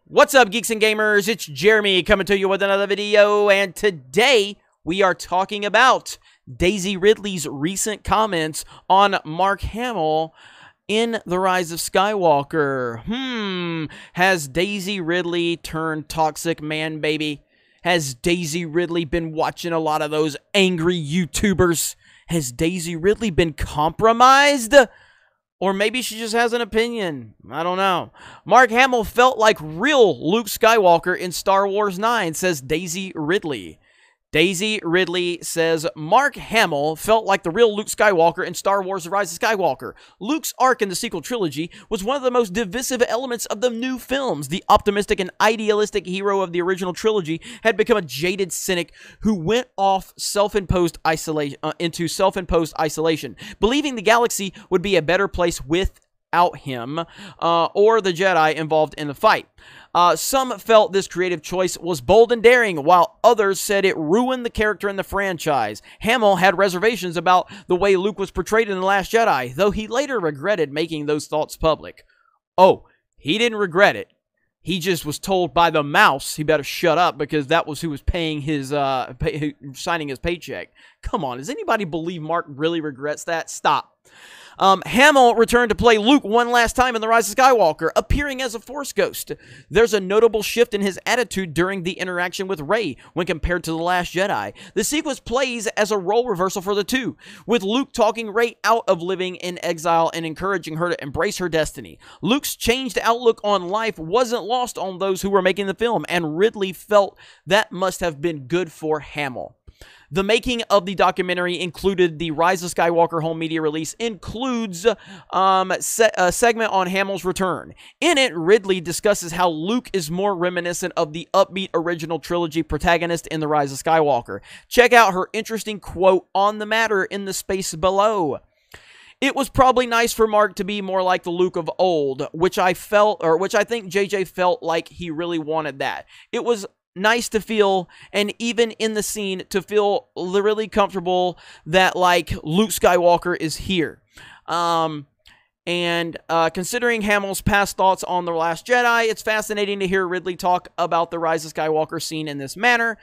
What's up, geeks and gamers? It's Jeremy coming to you with another video, and today we are talking about Daisy Ridley's recent comments on Mark Hamill in The Rise of Skywalker. Has Daisy Ridley turned toxic man baby? Has Daisy Ridley been watching a lot of those angry YouTubers? Has Daisy Ridley been compromised? Or maybe she just has an opinion. I don't know. Mark Hamill felt like real Luke Skywalker in Star Wars 9, says Daisy Ridley. Daisy Ridley says Mark Hamill felt like the real Luke Skywalker in Star Wars The Rise of Skywalker. Luke's arc in the sequel trilogy was one of the most divisive elements of the new films. The optimistic and idealistic hero of the original trilogy had become a jaded cynic who went off into self-imposed isolation, believing the galaxy would be a better place without him or the Jedi involved in the fight. Some felt this creative choice was bold and daring, while others said it ruined the character in the franchise. Hamill had reservations about the way Luke was portrayed in The Last Jedi, though he later regretted making those thoughts public. Oh, he didn't regret it. He just was told by the mouse he better shut up because that was who was paying his, signing his paycheck. Come on, does anybody believe Mark really regrets that? Stop. Hamill returned to play Luke one last time in The Rise of Skywalker, appearing as a Force ghost. There's a notable shift in his attitude during the interaction with Rey when compared to The Last Jedi. The sequence plays as a role reversal for the two, with Luke talking Rey out of living in exile and encouraging her to embrace her destiny. Luke's changed outlook on life wasn't lost on those who were making the film, and Ridley felt that must have been good for Hamill. The making of the documentary included the Rise of Skywalker home media release, includes a segment on Hamill's return. In it, Ridley discusses how Luke is more reminiscent of the upbeat original trilogy protagonist in The Rise of Skywalker. Check out her interesting quote on the matter in the space below. It was probably nice for Mark to be more like the Luke of old, which I think JJ felt like he really wanted that. It was nice to feel, and even in the scene, to feel really comfortable that, like, Luke Skywalker is here. Considering Hamill's past thoughts on The Last Jedi, it's fascinating to hear Ridley talk about the Rise of Skywalker scene in this manner.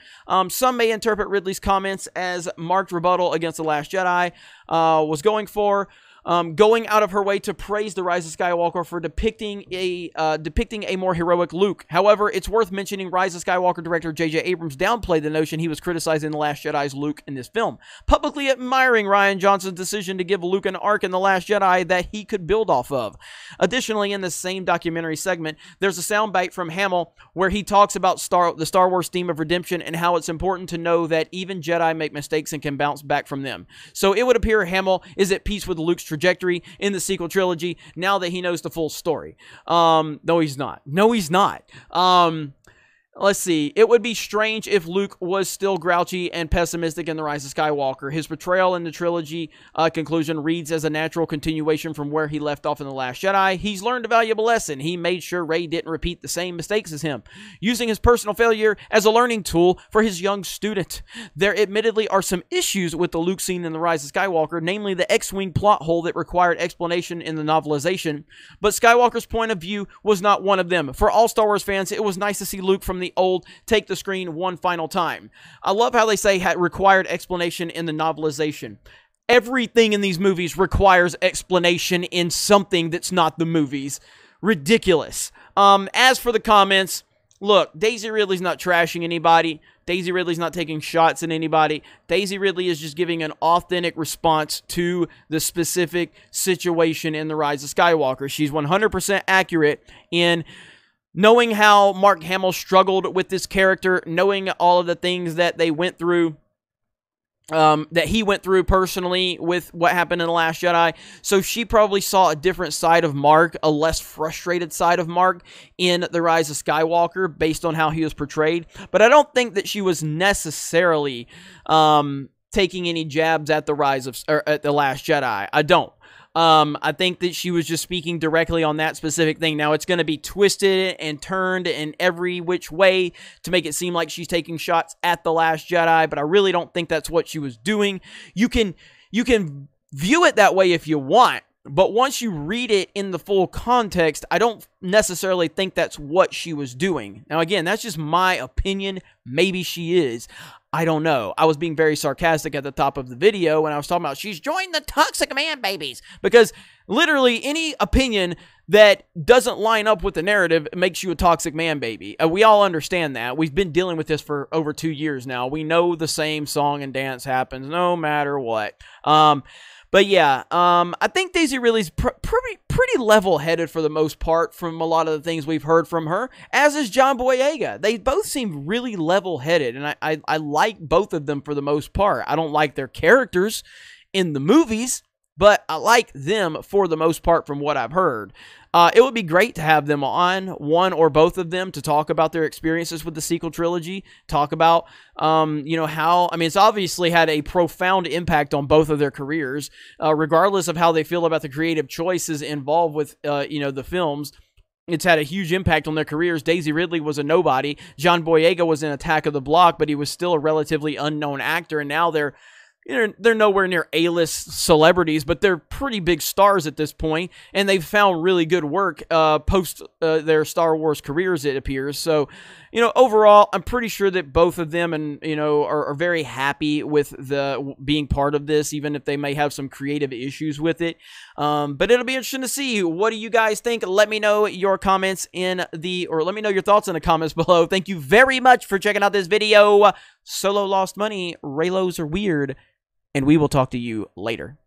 Some may interpret Ridley's comments as Mark's rebuttal against The Last Jedi was going out of her way to praise The Rise of Skywalker for depicting a more heroic Luke. However, it's worth mentioning Rise of Skywalker director J.J. Abrams downplayed the notion he was criticizing The Last Jedi's Luke in this film, publicly admiring Rian Johnson's decision to give Luke an arc in The Last Jedi that he could build off of. Additionally, in the same documentary segment, there's a soundbite from Hamill where he talks about the Star Wars theme of redemption and how it's important to know that even Jedi make mistakes and can bounce back from them. So it would appear Hamill is at peace with Luke's trajectory in the sequel trilogy now that he knows the full story. No, he's not. No, he's not. Let's see. It would be strange if Luke was still grouchy and pessimistic in The Rise of Skywalker. His portrayal in the trilogy conclusion reads as a natural continuation from where he left off in The Last Jedi. He's learned a valuable lesson. He made sure Rey didn't repeat the same mistakes as him, using his personal failure as a learning tool for his young student. There admittedly are some issues with the Luke scene in The Rise of Skywalker, namely the X-Wing plot hole that required explanation in the novelization, but Skywalker's point of view was not one of them. For all Star Wars fans, it was nice to see Luke from the old take the screen one final time. I love how they say required explanation in the novelization. Everything in these movies requires explanation in something that's not the movies. Ridiculous. As for the comments, look, Daisy Ridley's not trashing anybody. Daisy Ridley's not taking shots at anybody. Daisy Ridley is just giving an authentic response to the specific situation in The Rise of Skywalker. She's 100% accurate in knowing how Mark Hamill struggled with this character, knowing all of the things that they went through, that he went through personally with what happened in The Last Jedi. So she probably saw a different side of Mark, a less frustrated side of Mark in The Rise of Skywalker based on how he was portrayed. But I don't think that she was necessarily taking any jabs at The Last Jedi. I don't. I think that she was just speaking directly on that specific thing. Now, it's going to be twisted and turned in every which way to make it seem like she's taking shots at The Last Jedi, but I really don't think that's what she was doing. You can view it that way if you want, But once you read it in the full context, I don't necessarily think that's what she was doing. Now, again, that's just my opinion. Maybe she is. I don't know. I was being very sarcastic at the top of the video when I was talking about she's joined the toxic man babies. Because literally any opinion that doesn't line up with the narrative makes you a toxic man baby. We all understand that. We've been dealing with this for over 2 years now. We know the same song and dance happens no matter what. But yeah, I think Daisy Ridley's pretty level-headed for the most part from a lot of the things we've heard from her, as is John Boyega. They both seem really level-headed, and I like both of them for the most part. I don't like their characters in the movies, but I like them for the most part from what I've heard. It would be great to have them on, one or both of them, to talk about their experiences with the sequel trilogy, talk about, you know, how, I mean, it's obviously had a profound impact on both of their careers, regardless of how they feel about the creative choices involved with, you know, the films. It's had a huge impact on their careers. Daisy Ridley was a nobody. John Boyega was in Attack of the Block, but he was still a relatively unknown actor, and now they're nowhere near A-list celebrities, but they're pretty big stars at this point, and they've found really good work post their Star Wars careers, it appears. So, you know, overall, I'm pretty sure that both of them, and you know, are very happy with the being part of this, even if they may have some creative issues with it. But it'll be interesting to see. What do you guys think? Let me know your comments let me know your thoughts in the comments below. Thank you very much for checking out this video. Solo lost money. Raylos are weird. And we will talk to you later.